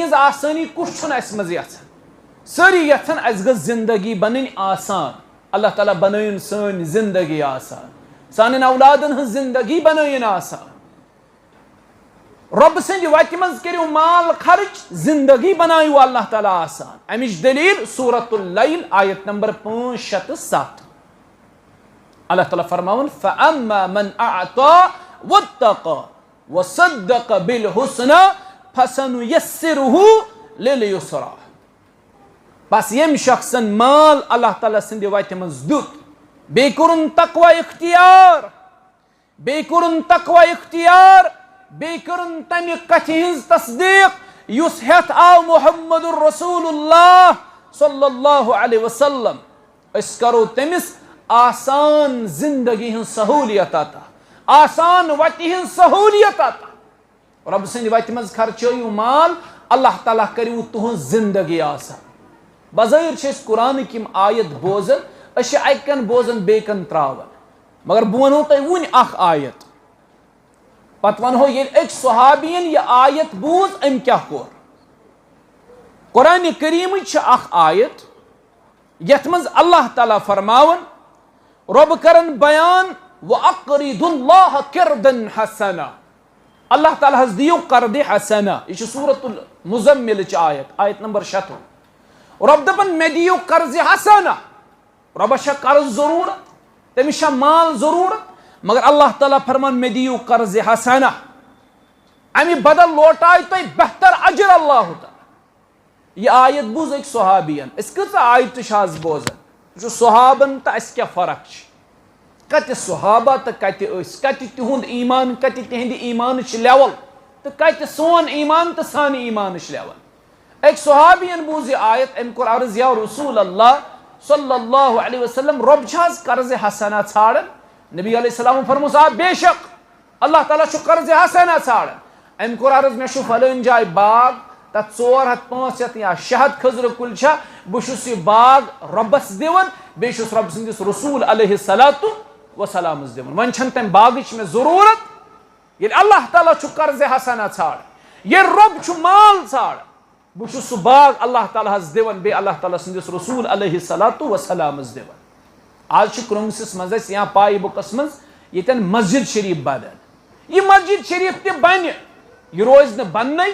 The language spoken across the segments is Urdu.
ہز آسانی کس چھن اس مز یژھان ساری یژھان اس گژھ زندگی بنن آسان اللہ تعالیٰ بنائن سن زندگی آسان سان اولادن ہن زندگی بنائن آسان رب سند وتہ مز کرو مال خرچ زندگی بنائیو اللہ تعالیٰ آسان امچ دلیل سورۃ اللیل آیت نمبر 5 6 تہٕ 7 اللہ تعالیٰ فرماون فَأَمَّا مَنْ أَعْطَى وَاتَّقَى وَصَدَّقَ بِالْحُسْنَى فَسَنُيَسِّرُهُ لِلْيُسْرَى بس یم شخصن مال اللہ تعالیٰ سند وتہ مز دیت بیٚیہِ کوٚرُن تقوی اختیار بیٚیہِ کوٚرُن تقوی اختیار بیٚیہِ کٔرٕن تمہِ کتھِ ہٕنٛز تصدیٖق یُس ہٮ۪تھ آو محمد رسول اللہ صلی اللہ علیہ وسلم أسۍ کرو تٔمِس آسان زندگی ہٕنٛز سہوٗلیت عطا آسان وتہِ ہٕنٛز سہوٗلیت عطا رب سٕنٛدِ وتہِ منٛز خرچٲیِو مال اللہ تعالیٰ کٔرِو تُہٕنٛز زندگی آسان بظٲہِر چھِ أسۍ قرآنٕکۍ یِم آیت بوزان أسۍ چھِ اکہِ کن بوزان بیٚیہِ کن تراوان مگر بہٕ ونہو تۄہہِ وُنہِ اکھ آیت پتہ ونہو ییٚلہِ أکۍ صحابین یہِ آیت بوٗز أمۍ کیٛاہ کوٚر قرآنِ کریٖمٕچ چھِ اکھ آیت یتھ منٛز اللہ تعالیٰ فرماون رۄبہٕ کرن بیان وَأَقْرِضُوا اللَّهَ قِرْضًا حَسَنًا اللہ تعالیٰ حظ دِیِو قرضِ حسنہ یہ چھِ سورۃ المزملٕچ آیت نمبر 6 رۄب دپان مےٚ دِیِو قرضِ حسنہ رۄبس چھا قرض ضروٗرت تٔمِس چھا مال ضروٗرت مگر اللہ تعالیٰ فرمان مےٚ دِیِو قرضِ حسنہ امہِ بدل لوٹایہِ تۄہہِ بہتر اجر اللہ تعالیٰ یہ آیت بوٗز أکۍ صحابین أسۍ کۭژاہ آیتہٕ چھِ آز بوزان وٕچھو صحابن تہٕ اَسہِ کیٛاہ فرق چھِ کتہِ صحابہ تہٕ کتہِ أسۍ کتہِ تِہُنٛد ایٖمان کتہِ تِہنٛدِ ایٖمانٕچ لیول تہٕ کتہِ سون ایٖمان تہٕ سانہِ ایٖمانٕچ لیول أکۍ صحابین بوٗز یہِ آیت أمۍ کوٚر عرض یا رسول اللہ صلی اللہ علیہ وسلم رۄب چھا حظ قرضِ حسنہ ژھانڈان نبی علیہ السلام فرموس آ بے شک اللہ تعالیٰ چھُ قرضِ حسنہ ژھانڈان أمۍ کوٚر عرض مےٚ چھُ فلٲنۍ جایہِ باغ تتھ 400 500 یا 600 کھٔزرٕ کُلۍ چھا بہٕ چھُس یہِ باغ رۄبس دِوان بیٚیہِ چھُس رۄب سٕنٛدِس رسوٗل علیہ الصلوٰتُ وسلامس دِوان وۄنۍ چھنہٕ تمہِ باغٕچ مےٚ ضروٗرت ییٚلہِ اللہ تعالیٰ چھُ قرضِ حسنہ ژھانڈان ییٚلہِ رۄب چھُ مال ژھانڈان بہٕ چھُس سُہ باغ اللہ تعالیٰ ہس دِوان بیٚیہِ اللہ تعالیٰ سٕنٛدِس رسوٗل علیہ الصلوٰتُ وسلامس دِوان آز چھُ کرٛونٛگسس منٛز اَسہِ یا پاے بُکس منٛز ییٚتٮ۪ن مسجد شریٖف بنان یہِ مسجد شریٖف تہِ بنہِ یہِ روزِ نہٕ بننٕے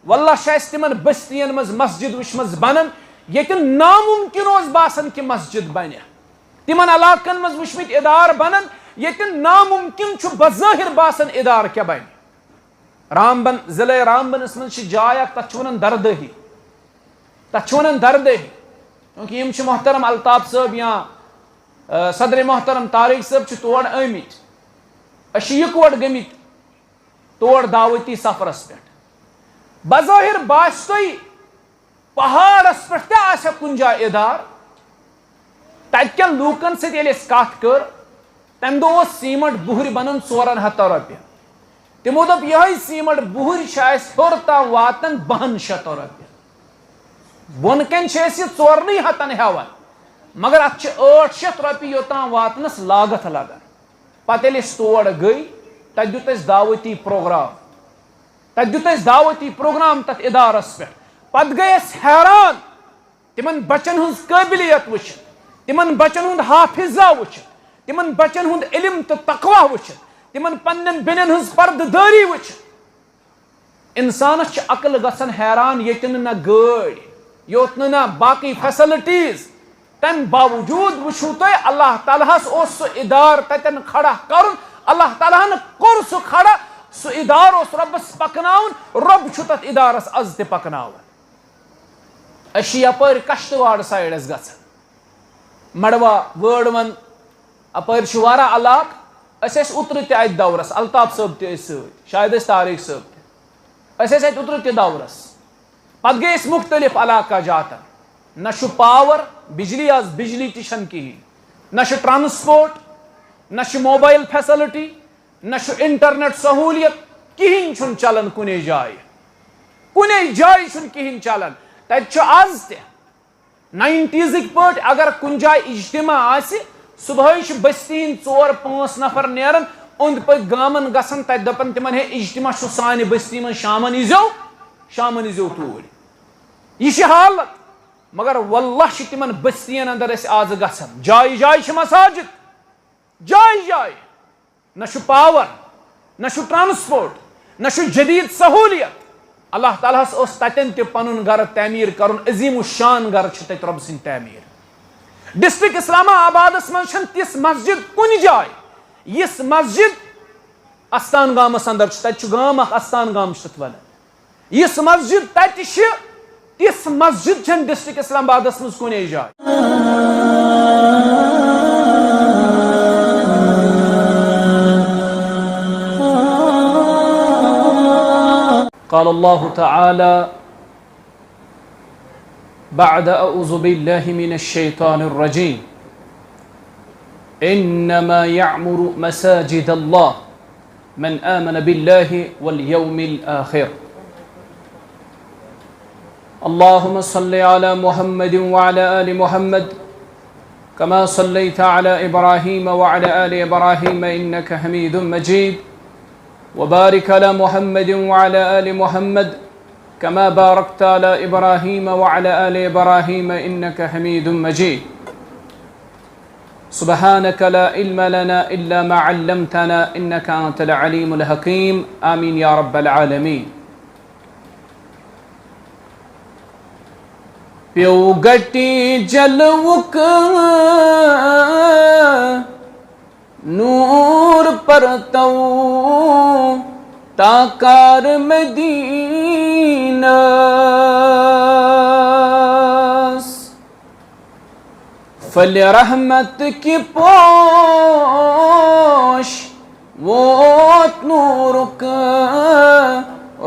واللہ چھِ اَسہِ تِمن بستین منٛز مسجد وٕچھمژ بنان ییٚتہِ نامُمکِن اوس باسان کہِ مسجد بنہِ تِمن علاقن منٛز وٕچھمٕتۍ ادارٕ بنان ییٚتہِ نامُمکِن چھُ بظٲہِر باسان ادارٕ کیٛاہ بنہِ رامبن ضلعے رامبنس منٛز چھِ جاے اکھ تتھ چھِ ونان دردٲہی تتھ چھِ ونان دردٲہی کیونکہ یِم چھِ محترم الطاف صٲب یا صدر محترم طارق صٲب چھِ تور آمٕتۍ أسۍ چھِ یِکوٹہٕ گٔمٕتۍ تور دعوتی سفرس پٮ۪ٹھ بظٲہِر باسہِ تۄہہِ پہاڑس پٮ۪ٹھ تہِ آسہِ کُنہِ جایہِ ادارٕ تتہِ کٮ۪ن لوٗکن سۭتۍ ییٚلہِ اَسہِ کتھ کٔر تمہِ دۄہ اوس سیٖمنٹ بُہٕرۍ بنان 400 رۄپیہِ تِمو دوٚپ یِہوٚے سیٖمنٹ بُہٕرۍ چھِ اَسہِ ہیوٚر تام واتان 200 رۄپیہِ بۄنہٕ کَنۍ چھِ أسۍ یہِ 400 ہٮ۪وان مگر اتھ چھِ 800 رۄپیہِ یوٚتام واتنس لاگتھ لگان پتہٕ ییٚلہِ أسۍ تور گٔے تتہِ دیُت اَسہِ دعوتی پروگرام تتھ ادارس پٮ۪ٹھ پتہٕ گٔے أسۍ حیران تِمن بچن ہٕنٛز قٲبلیت وٕچھِتھ تِمن بچن ہُنٛد حافظہ وٕچھِتھ تِمن بچن ہُنٛد علم تہٕ تقوا وٕچھِتھ تِمن پننٮ۪ن بیٚنٮ۪ن ہٕنٛز پردٕ دٲری وٕچھِتھ انسانس چھِ عقل گژھان حیران ییٚتہِ نہٕ نہ گٲڑۍ یوٚت نہٕ نہ باقٕے فیسلٹیٖز تمہِ باوجوٗد وٕچھِو تُہۍ اللہ تعالیٰ ہس اوس سُہ ادارٕ تتٮ۪ن کھڑا کرُن اللہ تعالیٰ ہن کوٚر سُہ کھڑا سُہ ادارٕ اوس رۄبس پکناوُن رۄب چھُ تتھ ادارس از تہِ پکناوان أسۍ چھِ یپٲرۍ کشتواڑ سایڈس گژھان مڑوا وٲڑوَن اپٲرۍ چھُ واریاہ علاقہٕ أسۍ ٲسۍ اوترٕ تہِ اتہِ دورس الطاف صٲب تہِ ٲسۍ سۭتۍ شاید ٲسۍ طارق صٲب تہِ أسۍ ٲسۍ اتہِ اوترٕ تہِ دورس پتہٕ گٔے أسۍ مختلف علاقہ جاتن نہ چھُ پاور بجلی آز بجلی تہِ چھنہٕ کِہیٖنۍ نہ چھُ ٹرانسپورٹ نہ چھُ موبایل فیسلٹی نہ چھُ انٹرنیٹ سہوٗلیت کِہیٖنۍ چھُنہٕ چلان کُنے جایہِ چھُنہٕ کِہیٖنۍ چلان تتہِ چھُ آز تہِ 90s پٲٹھۍ اگر کُنہِ جایہِ اجتماع آسہِ صبحٲے چھِ بستی ہٕنٛدۍ 4 5 نفر نیران اوٚنٛدۍ پٔکۍ گامن گژھان تتہِ دپان تِمن ہے اجتماع چھُ سانہِ بستی منٛز شامن ییٖزیو شامن یزیو توٗرۍ یہ چھِ حالت مگر واللہ چھِ تِمن بستین اندر أسۍ آز گژھان جایہِ جایہِ چھِ مساجد جایہِ جایہِ نہ چھُ پاور نہ چھُ ٹرانسپورٹ نہ چھُ جدید سہولیت اللہ تعالیٰ ہس اوس تتٮ۪ن تہِ پنُن گرٕ تعمیٖر کرُن عظیٖم الشان گرٕ چھِ تتہِ رۄبہٕ سٕنٛدۍ تعمیٖر ڈسٹرک اسلامہ آبادس منٛز چھنہٕ تِژھ مسجد کُنہِ جایہِ یِژھ مسجد استان گامس اندر چھِ تتہِ چھُ گام اکھ استان گام چھِ تتھ ونان یِژھ مسجد تتہِ چھِ تِژھ مسجد چھنہٕ ڈسٹرک اسلام آبادس منٛز کُنے جایہِ قال الله تعالى بعد أعوذ بالله من الشيطان الرجيم إنما يعمر مساجد الله من آمن بالله واليوم الآخر اللهم صل على محمد وعلى آل محمد كما صليت على إبراهيم وعلى آل إبراهيم إنك حميد مجيد وبارك على محمد وعلى آل محمد كما باركت على إبراهيم وعلى آل إبراهيم إنك حميد مجيد سبحانك لا علم لنا إلا ما علمتنا إنك أنت العليم الحكيم آمين يا رب العالمين پیو گٹی جلوک نور پرتو تاکار مدینہ فل رحمت کی پوش ووت نور کا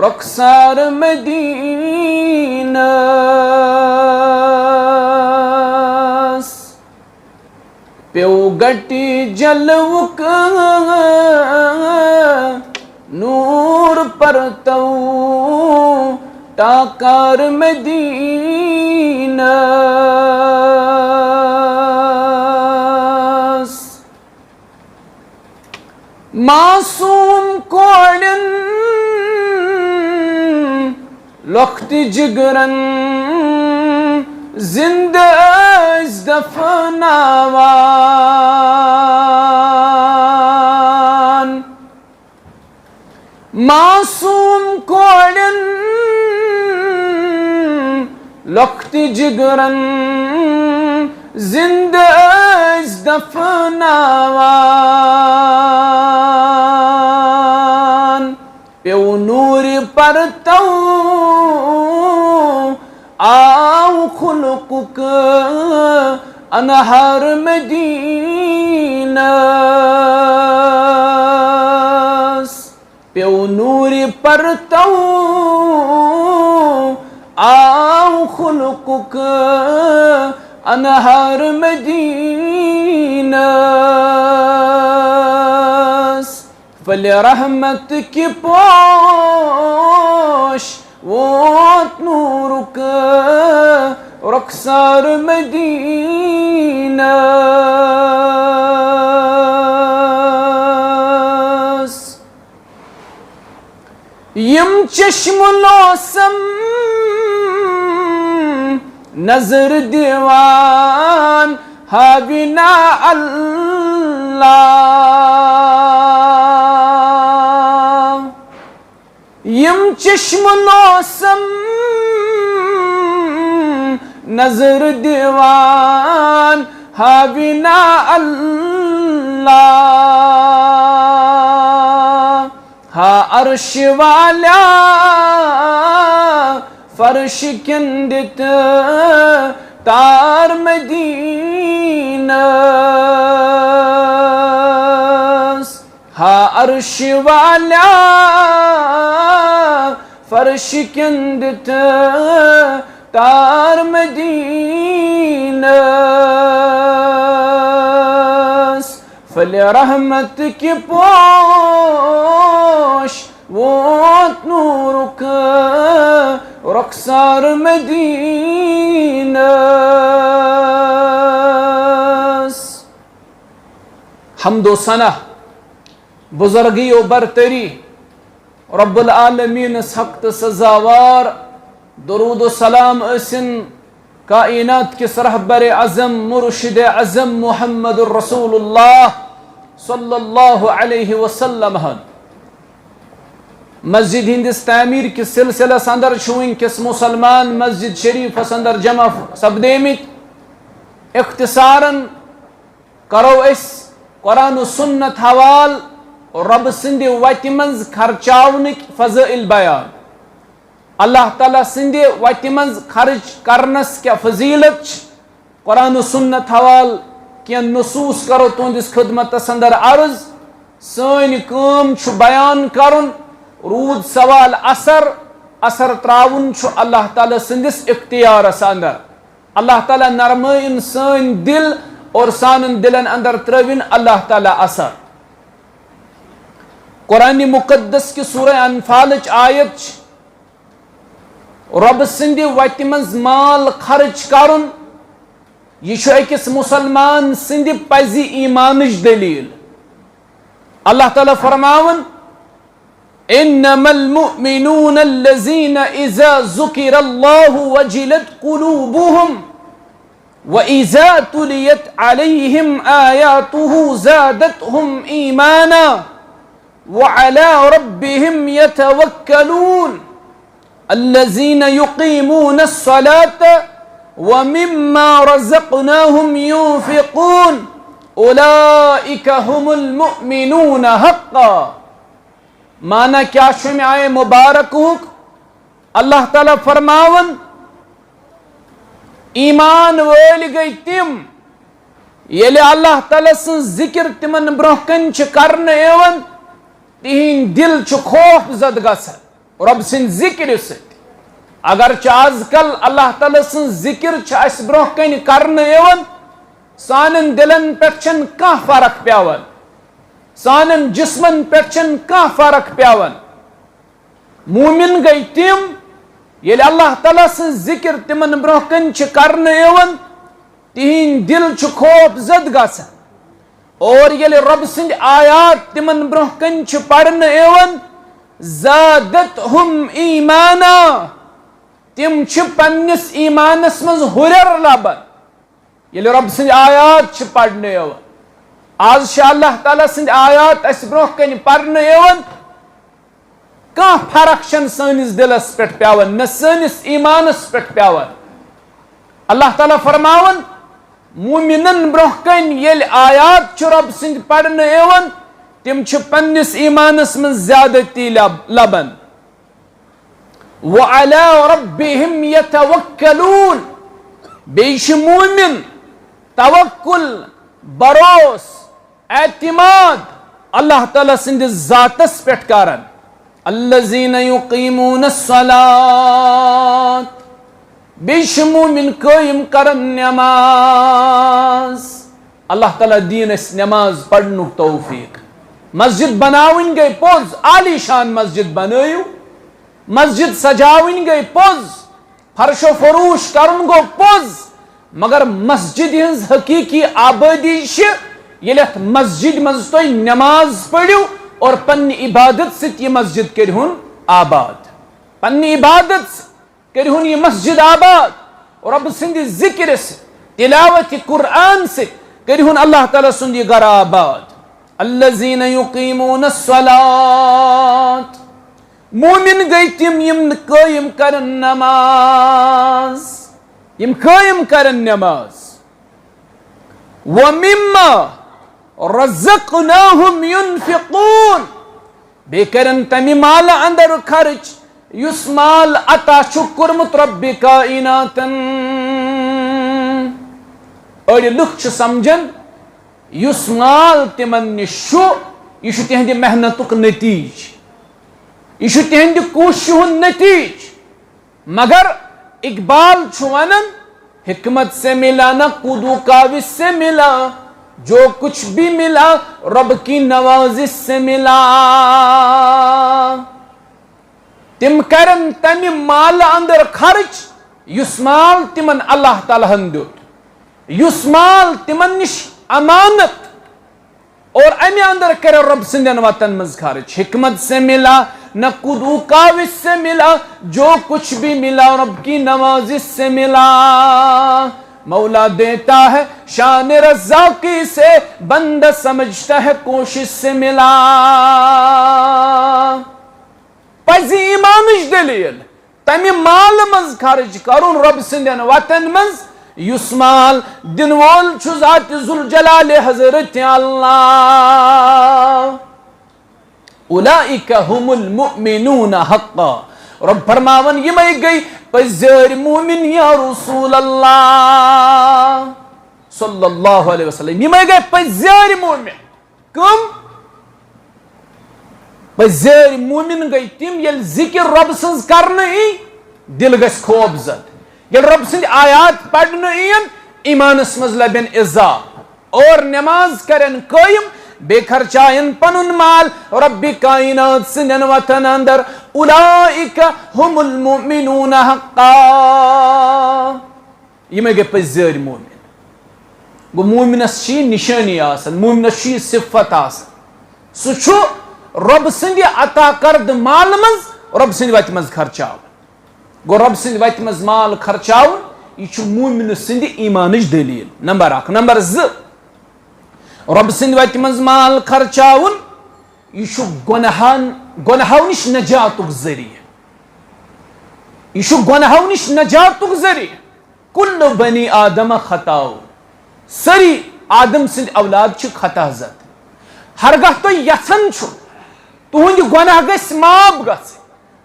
رخسار مدینہ پیو گٹی جلوک نور پرتو تاکار مدینہ معصوم کوڑن لخت جگرن زندہ از دفناوان معصوم کوڑن لخت جگرن زندہ از دفناوان پیو نور پرتو آو خلقک انہار مدینہ پیو نور پرتو آو خلقک انہار مدینہ فل رحمت کی پوش ووت نور کا رخسار مدینہ یم چشم لوسم نظر دیوان حاوینا اللہ یم چشم لوسم نظر دیوان حاوینا اللہ ہا عرش والا فرش کندت تار مدینہ ہا عرش والا فرش کندت تار مدینہ فل رحمت کی پوش ووت نور کا رخسار مدینہ حمد و ثنا بزرگی و برتری رب العالمین حق تو سزاوار درود و سلام اسن کائنات کس رہبر اعظم مرشد اعظم محمد الرسول اللہ صلی اللہ علیہ وسلم مسجد ہندس تعمیر کس سلسلہ اندر ونکس مسلمان مسجد شریف اندر جمع سپدیمت اختصاراً کرو اس قرآن و سنت حوال رب سند وتہ مز خرچاونک فضائل بیان اللہ تعالیٰ سند وتہ مز خرچ کرنس کیا فضیلت قرآن و سنت حوال کی نصوص کرو تہندس خدمت اندر عرض سن کام بیان کرن رود سوال اثر تراون اللہ تعالیٰ سندس اختیارس اندر اللہ تعالیٰ نرمائن سن دل اور سان دلن اندر تروین اللہ تعالیٰ اثر قرآن مقدس کی سورہ انفال آیت رب سند وتہ مز مال خرچ کرن یہ اکس مسلمان سند پزی ایمانچ دلیل اللہ تعالیٰ فرماون انما المؤمنون الذين اذا ذكر الله وجلت قلوبهم واذا تليت عليهم اياته زادتهم ايمانا وعلى ربهم يتوكلون الذين يقيمون الصلاة ومما رزقناهم ينفقون اولئك هم المؤمنون حقا مانا کیا شمع مبارک اللہ تعالیٰ فرماون ایمان ول گئی تم یل اللہ تعالیٰ سن ذکر تمن برہ کن کرن ایون تہند دل خوف زد گژھان رب سن ذکر ست اگرچہ آز کل اللہ تعالیٰ سن ذکر اس برہ کن کرن ایون سانن دلن پہ کانٛہہ فرق پیوان سانن جسمن پہ کانٛہہ فرق پیوان مومن گئی تم یل اللہ تعالیٰ سن ذکر تمن برہ کن کرن ایون تہند دل خوف زد گژھان اور یل رب سند آیات تمن برہ کن پڑھن ایون زادتهم ایمانا تم پنس ایمانس مز ہرر لبان یل رب سند آیات پڑھن ایون آج اللہ تعالیٰ سند آیات اس برہ کن پڑھن ایون کانٛہہ فرق چھن سانس دلس پہ پیوان نہ سانس ایمانس پہ پیوان اللہ تعالیٰ فرماون مومنن برہ کن یل آیات رب سند پڑھن ایون تم پنس ایمانس من زیادتی لبن وعلى ربهم يتوكلون بیش مومن توکل بروس اعتماد اللہ تعالیٰ سند ذاتس پہ کرن الذين يقيمون الصلاة بیش مومن قائم کرن نماز اللہ تعالیٰ دین اس نماز پڑھن توفیق مسجد بناون گئی پوز عالی شان مسجد بنائیو مسجد سجاون گئی پوز فرش و فروش کرن گو پوز مگر مسجد ہنز حقیقی آبادی یلت مسجد مز تو نماز پڑھو اور پنی عبادت سے یہ مسجد کرہن آباد پنی عبادت کرہن یہ مسجد آباد اور رب سند ذکر سے تلاوت قرآن سے کرہن اللہ تعالیٰ سند یہ گھر آباد الذین یقیمون الصلاة مومن گئی تم یم قائم کرن نماز یم قائم کرن نماز ومما رزقناهم ينفقون بے کرن تمی مال اندر خرچ یس مال عطا شکرمت رب کائناتن اڑی لکھ سمجھن یس مال تمن نش یہ تہند محنتک نتیج یہ تہند کوشش نتیج مگر اقبال ونان حکمت سے ملا نہ کودو کاوش سے ملا جو کچھ بھی ملا رب کی نوازش سے ملا تم کرن تمی مال اندر خرچ یس مال تمن اللہ تعالیٰ دیت یس مال تمن نش امانت اور امی اندر کرے رب سندن وطن مز خرچ حکمت سے ملا نہ قدو کاو اس سے ملا، جو کچھ بھی ملا رب کی نواز اس سے ملا۔ مولا دیتا ہے شان رزاقی سے، بندہ سمجھتا ہے کوشش سے ملا۔ پزی ایمانش دلیل تمہ مال مز خرچ کرن رب سندین وطن مز، یس مال دن وول چھُ ذات ذوالجلال حضرت اللہ۔ اولئک هم المؤمنون حقا، رب فرماون یمے گئی پزیر مومن یا رسول اللہ صلی اللہ علیہ وسلم، یمے گئی پزیر مومن۔ کم؟ پزیر مومن گئی تم یل ذکر رب سنز کرنے دل گس خوب زد، یل رب سند آیات پڑھنے ایمانس مز لبن عزا، اور نماز کرن قائم، بے خرچائن پنن مال رب کائنات سندن وطن اندر۔ اولئک هم المؤمنون حقا، یہ میں گئے پزیر مومن۔ گو مومنس چی نشانی آسن، مومنس چی صفت آسن، سو چھو رب سندی عطا کرد مال مز رب سندی وقت مز خرچاو۔ گو رب سندی وقت مز مال خرچاو یہ چھو مومن سندی ایمانش دلیل نمبر 1۔ نمبر 2، رب سند وقت مز مال خرچاون یہ چھو گناہو نش نجاتک ذریعہ، یہ چھو گناہو نش نجاتک ذریعہ۔ کل بنی آدم خطاؤ، سری آدم سند اولاد چھ خطا زد، ہرگاہ تو یسن چھو تہند گناہ گس معاف گژھ،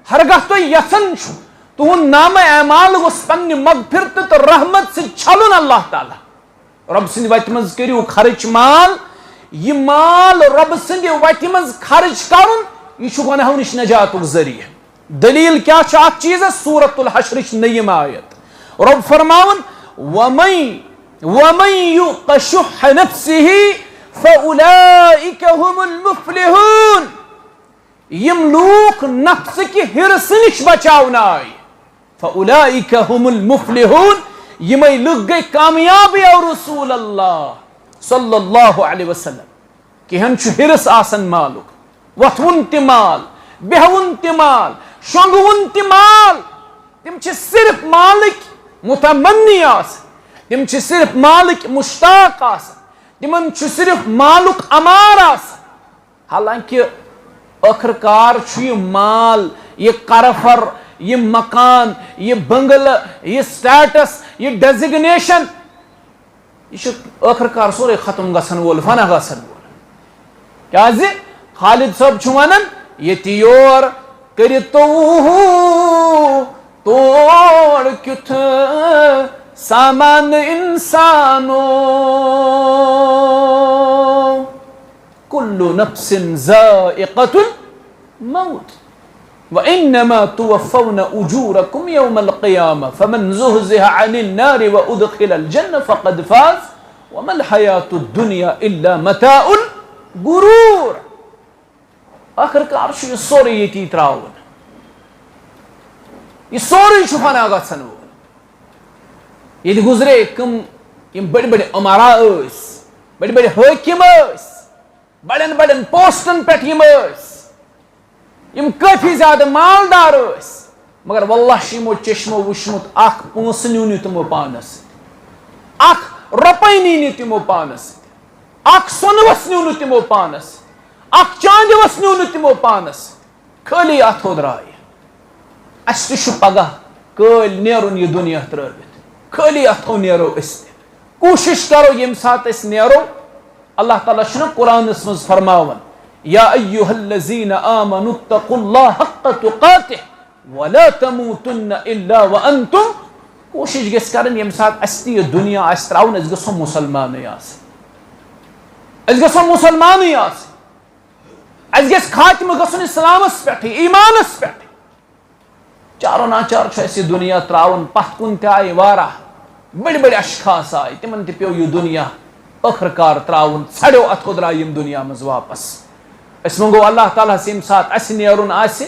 ہرگاہ تو یسن چھو تہند نام اعمال گوس پنہ مغفرت تو رحمت سے چھلن اللہ تعالی۔ رب سند وتہ مز کریو خرچ مال، یہ مال رب سند وتہ مز خرچ کرن یہ چھو گناہو نش نجاتک ذریعہ۔ دلیل کیا چھ ات چیز؟ سورۃ الحشر نیم آیت، رب فرماون ومن یوق شح نفسه فاولئک هم المفلحون، یم لوک نفس کی ہرس نش بچاون آئی، فاولئک هم المفلحون، یمے لوگ گئی کامیاب یا رسول اللہ صلی اللہ علیہ وسلم۔ کہ ہم چھو ہرس آسن مالک، وتھون تہ مال، بہون تہ مال، شونگون تہ مال، تم چھ صرف مالک متمنی آسن، تم چھ صرف مالک مشتاق آسن، تمن چھ صرف مالک امار آسن۔ حالانکہ آخر کار چھو یہ مال، یہ قرفر، یہ مکان، یہ بنگلہ، یہ سٹیٹس، یہ ڈیزگنیشن، یہ آخر کار سورے ختم گژھن وول، فنا گژھن وول۔ کیا زِ خالد صاحب چھُ ونان یتی یور کرتو توڑ کیُتھ سامان انسانو، کل نفس ذائقۃ الموت وإنما توفون أجوركم يوم القيامة فمن زهزح عن النار وأدخل الجنة فقد فاز وما الحياة الدنيا إلا متاع الغرور۔ آخر کار چھُ یہ سورُے ییٚتی ترٛاوُن، یہ سورُے چھُ فنا گژھن وول۔ ییٚتہِ گُزرے کم یم بڑی بڑی عمرا ٲسۍ، بڑی بڑی حٲکِم ٲسۍ، بڑین بڑین پوسٹن پٮ۪ٹھ یم ٲسۍ، یم کافی زیادہ مالدار ٲسۍ، مگر واللہ چھُ یمو چشمو وٕچھمُت اکھ پونٛسہٕ نیوٗ نہٕ تِمو پانس سۭتۍ، اکھ رۄپے نی نہٕ تِمو پانس سۭتۍ، اکھ سۄنہٕ وس نیوٗ نہٕ تِمو پانس سۭتۍ، اکھ چاندِ وس نیوٗ نہٕ تِمو پانس سۭتۍ، خٲلی اتھو درٛایہِ۔ اسہِ تہِ چھُ پگاہ کٲلۍ نیرُن یہِ دُنیا ترٲوِتھ، خٲلی اتھو نیرو أسۍ تہِ۔ کوٗشش کرو ییٚمہِ ساتہٕ أسۍ نیرو، اللہ تعالیٰ چھُنہ قرآنس منٛز فرماوان یا ایہا الذین آمنوا اتقوا اللہ حق تقاتہ ولا تموتن الا وانتم، کوشش گژھِ کرٕنۍ ییٚمہِ ساتہٕ اسہِ تہِ یہِ دُنیا آسہِ ترٛاوُن أسۍ گژھو مُسلمانٕے آسٕنۍ، أسۍ گژھو مُسلمانٕے آسٕنۍ، اسہِ گژھِ خاتمہٕ گژھُن اسلامس پٮ۪ٹھٕے، ایمانس پٮ۪ٹھٕے۔ چارو ناچار چھُ اسہِ یہِ دُنیا ترٛاوُن، پتھ کُن تہِ آیہِ واراہ بٔڑۍ بٔڑۍ اشخاص آیہِ، تِمن تہِ پیوٚو یہِ دُنیا ٲخر کار ترٛاوُن، ژھڑیو اتھو درٛاے یِم دُنیا منٛز واپس۔ أسۍ منگو اللہ تعالیٰ ہس ییٚمہِ ساتہٕ اسہِ نیرُن آسہِ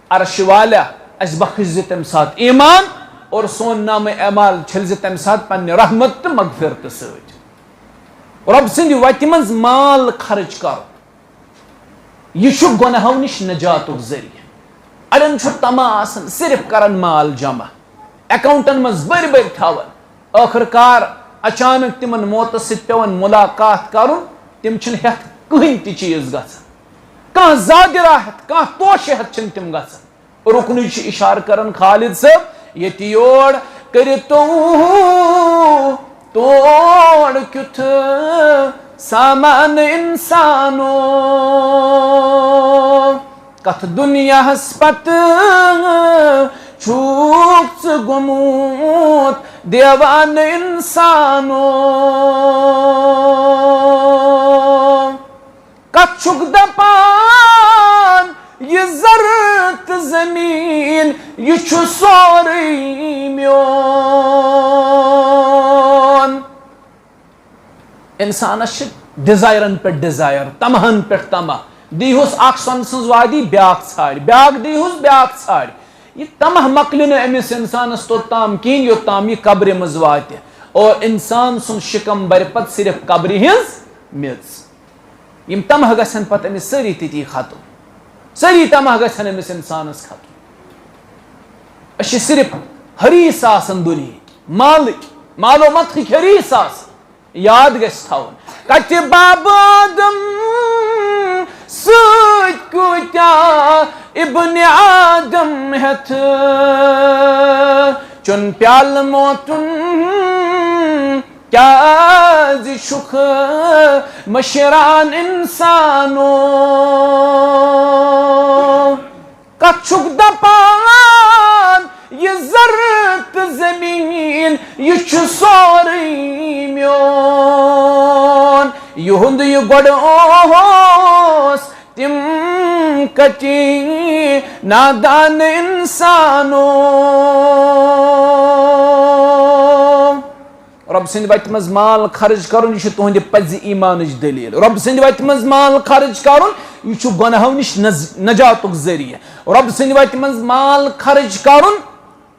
عرشہِ والیٰ اسہِ بخش زِ تمہِ ساتہٕ ایمان، اور سون نامہ اعمال چھلہِ زِ تمہِ ساتہٕ پننہِ رحمت تہٕ مغفرتہٕ سۭتۍ۔ رب سٕنٛدِ وتہِ منٛز مال خرچ کرُن یہ چھُ گۄناہو نِش نجاتُک ذٔریعہٕ۔ اڑین تما آسان صرف کرن مال جمع اکاؤنٹن مز بر بر تھاون آخر کار اچانک تمن موت ست پیون ملاقات کرن تم چھن ہتھ کہین تہ چیز گژھان کان زاگرہ ہتھ کان توشہ ہتھ چھن تم گژھان رکنی اشارہ کرن خالد صاحب یہ یور کر توڑ کیُتھ سامان انسانو کتھ دنیا ہس پت چھوک گموت دیوان انسانو کتھ چھک دپان یہ زرت زمین یہ چھو سوری میون انسانس ڈیزائرن پہ ڈیزائر تمہن پہ تمہ دیہس اخ سن سز وادی بیاکھ ژھاڑ بیاکھ دیہس بیاکھ ژھاڑ یہ تمہ مکلہ نہ امس انسانس توتام کین یوتام یہ قبر مز واتہ اور انسان سن شکم بر پت صرف قبر ہز میژ یم تمہ گژھن پتہ امس ساری تتی ختم ساری تمہ گژھن امس انسانس ختم اچھے صرف حریص آسن دنیا مالو متخک حریص آسن یاد گژھِ تھاون کتہِ بابادم سۭتۍ کوٗتاہ ابن آدم ہٮ۪تھ چون پیالہٕ موتُن کیٛازِ چھُکھ مٔشران اِنسانو کتھ چھُکھ دپان یہ زر تہٕ زمیٖن یہ چھُ سورُے میون یِہُنٛد یہِ گۄڈٕ اوس تِم کتی نادان اِنسانو رب سٕنٛدِ وتہِ منٛز مال خرچ کرُن یہِ چھُ تُہنٛدِ پزِ ایمانٕچ دلیٖل رب سٕنٛدِ وتہِ منٛز مال خرچ کرُن یہِ چھُ گۄنہو نِش نجاتُک ذٔریعہٕ رب سٕنٛدِ وتہِ منٛز مال خرچ کرُن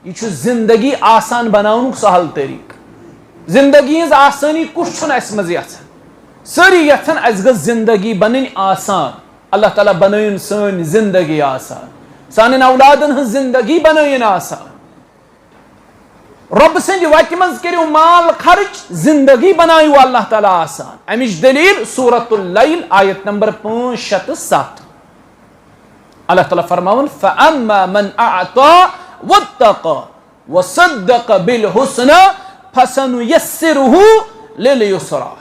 یہ چھُ زندگی آسان بناونُک سہل طریقہٕ زندگی ہٕنٛز آسٲنی کُس چھُنہٕ اَسہِ منٛز یژھان سٲری یژھان اَسہِ گٔژھ زندگی بنٕنۍ آسان اللہ تعالیٰ بنٲیِن سٲنۍ زندگی آسان سانٮ۪ن اولادن ہٕنٛز زندگی بنٲیِن آسان رۄبہٕ سٕنٛدِ وتہِ منٛز کٔرِو مال خرچ زندگی بنٲیِو اللہ تعالیٰ آسان امِچ دلیٖل سورۃ اللیل آیت نمبر 5 6 تہٕ 7 اللہ تعالیٰ فرماوُن فَأَمَّا مَنْ أَعْطَىٰ وَاتَّقَىٰ وَصَدَّقَ بِالْحُسْنَىٰ فَسَنُيَسِّرُهُ لِلْيُسْرَىٰ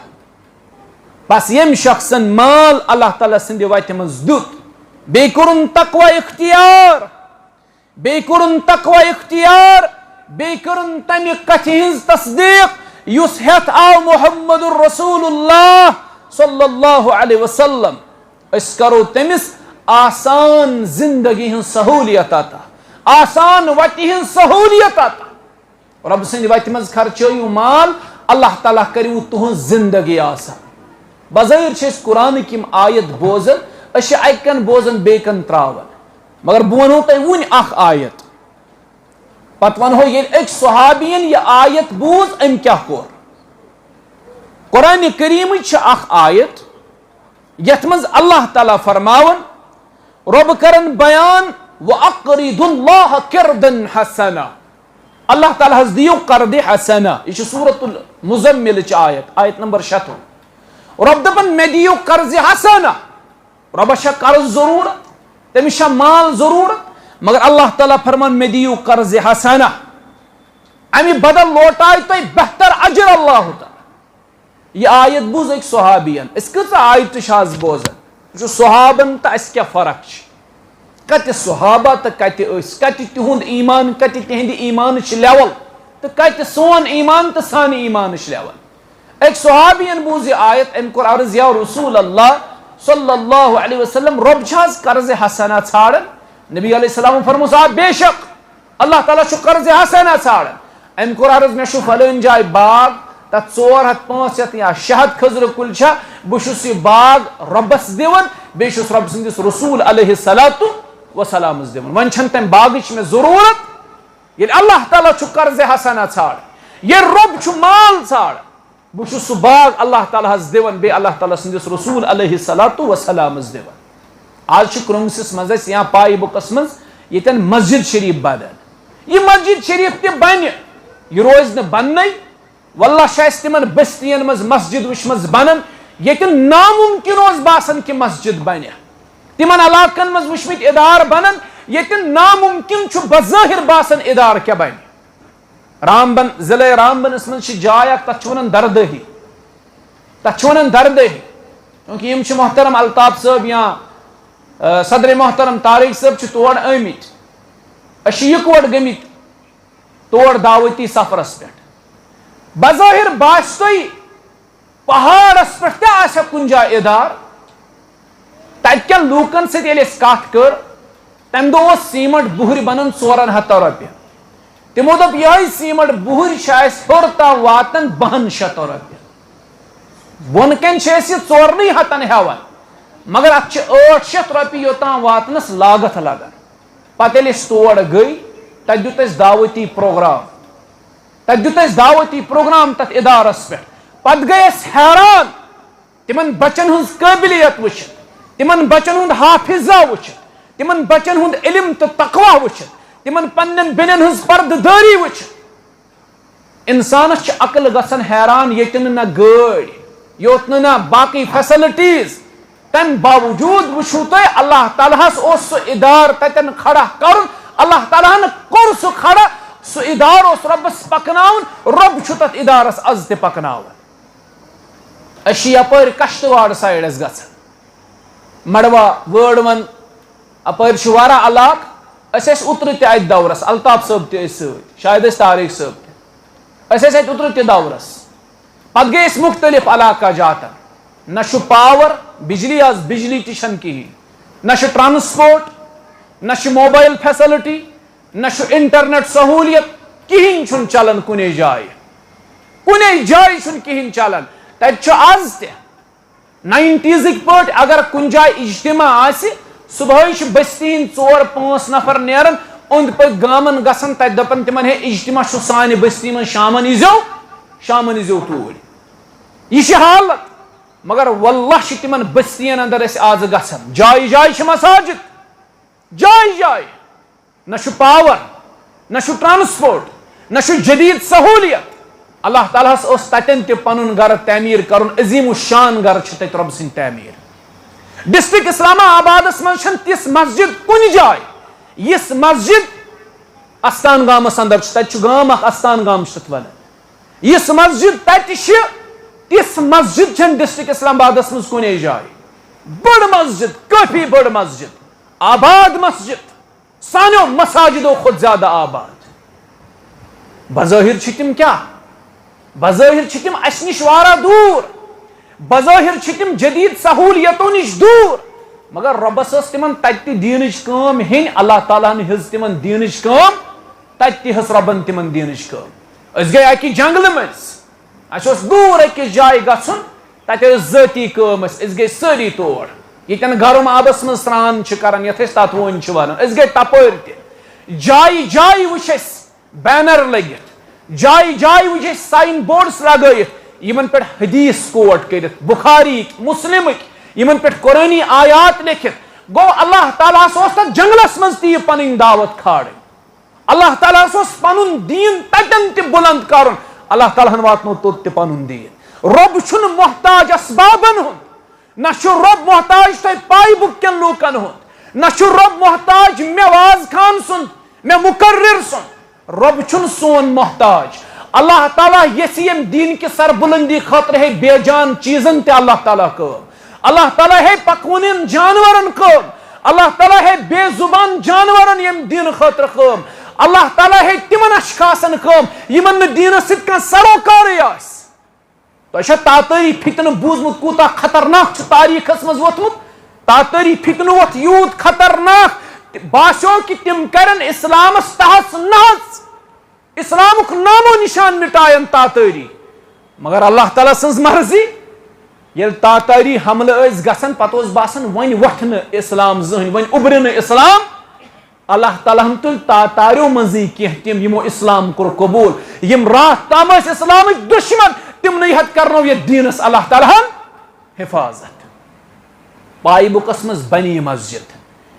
بس یم شخصن مال اللہ تعالیٰ سٕنٛدِ وتہِ منٛز دیُت بیٚیہِ کوٚرُن تقویٰ اختیار بیٚیہِ کوٚرُن تقویٰ اختیار بیٚیہِ کٔرٕن تمہِ کتھِ ہٕنٛز تصدیٖق یُس ہٮ۪تھ آو محمد رسول اللہ صلی اللہ علیہ وسلم أسۍ کرو تٔمِس آسان زندگی ہٕنٛز سہوٗلیت عطا آسان وتہِ ہٕنٛز سہوٗلیت عطا رب سٕنٛدِ وتہِ منٛز خرچٲیِو مال اللہ تعالیٰ کٔرِو تُہنٛز زندگی آسان بظٲہِر چھِ أسۍ قرآنٕکۍ یِم آیت بوزان أسۍ چھِ اکہِ کن بوزان بیٚیہِ کن تراوان مگر بہٕ ونہو تۄہہِ وُنہِ اکھ آیت پتہٕ ونہو ییٚلہِ أکۍ صحابین یہِ آیت بوٗز أمۍ کیٛاہ کوٚر قرآنہِ کریٖمٕچ چھِ اکھ آیت یتھ منٛز اللہ تعالیٰ فرماوان رۄبہٕ کرن بیان وَأَقْرِضُوا اللَّهَ قِرْضًا حَسَنًا اللہ تعالیٰ حظ دِیِو قرضِ حسنہ یہ چھِ سورۃ المزملٕچ آیت نمبر 6 رۄب دپان مےٚ دِیِو قرضِ حسنہ رۄبس چھا قرض ضروٗرت تٔمِس چھا مال ضروٗرت مگر اللہ تعالیٰ فرمان مےٚ دِیِو قرضِ حسنہ امہِ بدل لوٹایہِ تۄہہِ بہتر اجر اللہ تعالیٰ یہ آیت بوٗز أکۍ صحابین أسۍ کۭژاہ آیتہٕ چھِ آز بوزان یہِ چھُ صحابن تہٕ اَسہِ کیٛاہ فرق چھِ کتہِ صحابہ تہٕ کتہِ أسۍ کتہِ تِہُنٛد ایمان کتہِ تِہنٛدِ ایمانٕچ لیول تہٕ کتہِ سون ایمان تہٕ سانہِ ایمانٕچ لیول أکۍ صحابین بوٗز یہِ آیت أمۍ کوٚر عرض یا رسول اللہ صلی اللہ علیہ وسلم رۄب چھِ حظ قرضِ حسنہ ژھانڈان نبی علیہ السلام فرموس آ بے شک اللہ تعالیٰ چھُ قرضِ حسنہ ژھانڈان أمۍ کوٚر عرض مےٚ چھُ فلٲنۍ جایہِ باغ تتھ 400 500 یا 600 کھٔزرٕ کُلۍ چھا بہٕ چھُس یہِ باغ رۄبس دِوان بیٚیہِ چھُس رۄب سٕنٛدِس رسوٗل علیہ الصلوٰتُ وسلامس دِوان وۄنۍ چھنہٕ تمہِ باغٕچ مےٚ ضروٗرت ییٚلہِ اللہ تعالیٰ چھُ قرضِ حسنہ ژھانڈان ییٚلہِ رۄب چھُ مال ژھانڈان بہٕ چھُس سُہ باغ اللہ تعالیٰ ہس دِوان بیٚیہِ اللہ تعالیٰ سٕنٛدِس رسوٗل علیہ الصلوٰتُ وسلامس دِوان آز چھِ کرٛنٛگسس منٛز اَسہِ یا پاے بُکس منٛز یتن مسجد شریف بدن یہ مسجد شریف تہ بن یہ روز بننے واللہ شاید تمن بستین مز مسجد وچمز بنن یتن ناممکن اوس باسان کہ مسجد بنہ تمن علاقن مز وچمت ادار بنن یتن ناممکن چھ بظاہر باسان ادار کیا بن رامبن ضلع رامبنس من جائے اخ تتھ ونان دردہی تتھ ونان دردہی کیونکہ یم محترم الطاف صاحب یا صدر محترم طارق صاحب چھ تور آمت اش یکوٹ گمت تور دعوتی سفرس پہ بظاہر باس تھی پہاڑس پہ تہ آسیا کن جائے ادار تت کن لوکن ست ییٚلہِ أسۍ کتھ کر تمہ دۄہ اوس سیمٹ بُہر بنان 400 رۄپیہِ تمو دوٚپ یہے سیمٹ بُہر چھِ اَسہِ ہیوٚر تام واتان 200 رۄپیہِ بۄن کن چھِ أسۍ یہِ 400 ہیوان مگر اتھ چھِ 800 رۄپیہِ یوٚتام واتنس لاگت لگان پتہٕ ییٚلہِ أسۍ تور گٔے تتہِ دیُت اَسہِ دعوتی پروگرام تتہِ دیُت اَسہِ دعوتی پروگرام تتھ ادارس پہ پتہٕ گٔے أسۍ حیران تمن بچن ہٕنٛز قٲبلیت وٕچھِتھ تمن بچن ہُنٛد حافظہ وٕچھِتھ تمن بچن ہُنٛد علم تہٕ تقوا وٕچھِتھ تمن پننٮ۪ن بیٚنٮ۪ن ہٕنٛز پردٕ دٲری وٕچھِتھ انسانس چھِ عقل گژھان حیران ییٚتہِ نہٕ نہ گٲڑۍ یوت نہٕ نہ باقٕے فیسلٹیٖز تمہِ باوجوٗد وٕچھِو تُہۍ اللہ تعالیٰ ہس اوس سُہ ادار تتٮ۪ن کھڑا کرُن اللہ تعالیٰ ہن کوٚر سُہ کھڑا سُہ ادار اوس رۄبس پکناوُن رۄب چھُ تتھ ادارس از تہِ پکناوان أسۍ چھِ یپٲرۍ کشتواڑ سایڈس گژھان مڑوا وٲڈوَن اپٲرۍ چھُ واریاہ علاقہٕ أسۍ ٲسۍ اوترٕ تہِ اتہِ دورس الطاف صٲب تہِ ٲسۍ سۭتۍ شاید ٲسۍ طارق صٲب تہِ أسۍ ٲسۍ اتہِ اوترٕ تہِ دورس پتہٕ گٔے أسۍ مختلف علاقہ جاتن نہ چھُ پاور بجلی آز بجلی تہِ چھنہٕ کِہیٖنۍ نہ چھُ ٹرانسپورٹ نہ چھُ موبایل فیسلٹی نہ چھُ انٹرنیٹ سہولیت کِہیٖنۍ چھُنہٕ چلان کُنے جایہِ چھُنہٕ کِہیٖنۍ چلان تتہِ چھُ آز تہِ 90s پٲٹھۍ اگر کُنہِ جایہِ اجتماع آسہِ صبحٲے چھِ بستی ہٕنٛدۍ 4-5 نفر نیران اوٚنٛد پٔکۍ گامن گژھان تتہِ دپان تمن ہے اجتماع چھُ سانہِ بستی منٛز شامن یٖزیو توٗرۍ یہِ چھِ حالت مگر واللہ چھِ تمن بستین اندر أسۍ آز گژھان جایہِ جایہِ چھِ مساجد جایہِ نہ چھُ پاور نہ چھُ ٹرانسپورٹ نہ چھُ جدید سہولیت اللہ تعالیٰ ہس اوس تتٮ۪ن تہِ پنُن گرٕ تعمیٖر کرُن عظیٖم الشان گرٕ چھُ تتہِ رۄبہٕ سٕنٛدۍ تعمیٖر ڈسٹرک اسلام آبادس منٛز چھنہٕ تِژھ مسجد کُنہِ جایہِ یِژھ مسجد استان گامس اندر چھِ تتہِ چھُ گام اکھ استان گام چھِ تتھ ونان یِژھ مسجد تتہِ چھِ تِژھ مسجد چھنہٕ ڈسٹرک اسلام آبادس منٛز کُنے جایہِ بٔڑ مسجد کٲفی بٔڑ مسجد آباد مسجد سانیو مساجدو کھۄتہٕ زیادٕ آباد بظٲہر چھِ تِم کیٛاہ بظٲہر چھِ تِم اَسہِ نِش واریاہ دوٗر بظٲہر چھِ تِم جدید سہولیتو نِش دوٗر مگر رۄبس ٲس تِمن تتہِ تہِ دیٖنٕچ کٲم ہیٚنۍ اللہ تعالیٰ ہن ہیٚژ تِمن دیٖنٕچ کٲم تتہِ تہِ ہیٚژ رۄبن تِمن دیٖنٕچ کٲم أسۍ گٔے اکہِ جنگلہٕ منٛز اَسہِ اوس دوٗر أکِس جایہِ گژھُن تتہِ ٲس ذٲتی کٲم أسۍ گٔے سٲری تور ییٚتٮ۪ن گرم آبس منٛز سرٛان چھِ کران یتھ أسۍ تتوٲنۍ چھِ ونان أسۍ گٔے تپٲرۍ تہِ جایہِ وٕچھ اَسہِ بینر لٔگِتھ جایہِ وٕچھ اَسہِ ساین بورڈس لگٲیِتھ یِمن پٮ۪ٹھ حدیث کوٹ کٔرِتھ بُخاریِکۍ مُسلمٕکۍ یِمن پٮ۪ٹھ قرٲنی آیات لیکھِتھ گوٚو اللہ تعالیٰ ہس اوس تتھ جنگلس منٛز تہِ یہِ پنٕنۍ دعوت کھالٕنۍ اللہ تعالیٰ ہس اوس پنُن دیٖن تتٮ۪ن تہِ بُلند کرُن اللہ تعالیٰ ہن واتنو توٚت تہِ پنُن دیٖن رۄب چھُنہٕ محتاج اسبابن ہُنٛد نہ چھُ رۄب محتاج تۄہہِ پاے بُک کٮ۪ن لوٗکن ہُنٛد نہ چھُ رۄب محتاج مےٚ واز خان سُنٛد مےٚ مُقرر سُنٛد رۄب چھُنہٕ سون محتاج اللہ تعالیٰ یژھِ ییٚمہِ دیٖن کہِ سربُلندی خٲطرٕ ہے بے جان چیٖزن تہِ اللہ تعالیٰ کٲم اللہ تعالیٰ ہے پکوُنٮ۪ن جانورن کٲم اللہ تعالیٰ ہے بے زُبان جانورن ییٚمہِ دیٖنہٕ خٲطرٕ کٲم اللہ تعالیٰ ہے تِمن اشخاصن کٲم یِمن نہٕ دیٖنس سۭتۍ کانٛہہ سروکارٕے آسہِ تۄہہِ چھا تاتٲری فتنہٕ بوٗزمُت کوٗتاہ خطرناک چھُ تاریٖخس منٛز ووٚتھمُت تاتٲری فتنہٕ ووٚتھ یوٗت خطرناک باسیو کہِ تِم کرن اسلامس تحس نحس اسلامُک نامو نشان مٹاین تاتٲری مگر اللہ تعالیٰ سٕنٛز مرضی ییٚلہِ تاتٲری حملہٕ ٲسۍ گژھان پتہٕ اوس باسان وۄنۍ وۄتھِ نہٕ اسلام زٕہٕنۍ وۄنۍ اُبرِ نہٕ اسلام اللہ تعالیٰ ہن تُلۍ تاتاریو منٛزٕے کینٛہہ تِم یِمو اسلام کوٚر قبوٗل یِم راتھ تام ٲسۍ اسلامٕکۍ دُشمن تِمنٕے ہتھ کرنو یتھ دیٖنس اللہ تعالیٰ ہن حفاظت پاے بُکس منٛز بنی مسجد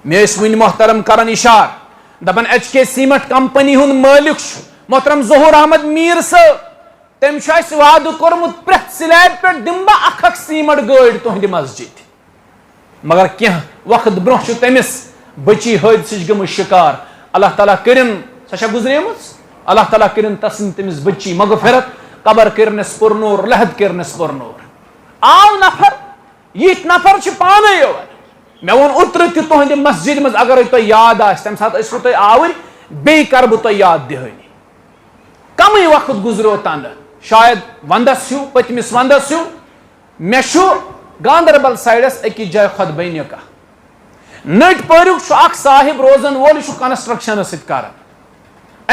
مےٚ ٲسۍ وٕنہِ محترم کران اِشارٕ دپان HK سیمنٹ کمپنی ہند مالک محترم ظہور احمد میر صاحب تم وعدہ کورمت پریت سلیب پہ دم بہ اخ سیمنٹ گاڑی تہند مسجد مگر کی وقت برہ تمس بچی حادثہ گمت شکار اللہ تعالیٰ کرن سا گزریم اللہ تعالیٰ کرن تسن تمس بچی مغفرت قبر کرنس پرنور لحد کرنس پرنور آو نفر یہ نفر پانے یور مے وون اوتر تہ تہند مسجد مز اگر تہ یاد آس تمہ سات ٲسوٕ تُہۍ آوٕرۍ بیٚیہِ کر بہٕ تۄہہِ یاد دِہٲنی کمٕے وقت گزریو تنہٕ شاید ونٛدس ہیوٗ پٔتمِس ونٛدس ہیوٗ مےٚ چھُ گاندربل سایڈس أکِس جایہِ خۄطبہٕ نِکاح نٔٹۍ پٲریُک چھُ اکھ صاحب روزان وول یہِ چھُ کنسٹرکشنس سۭتۍ کران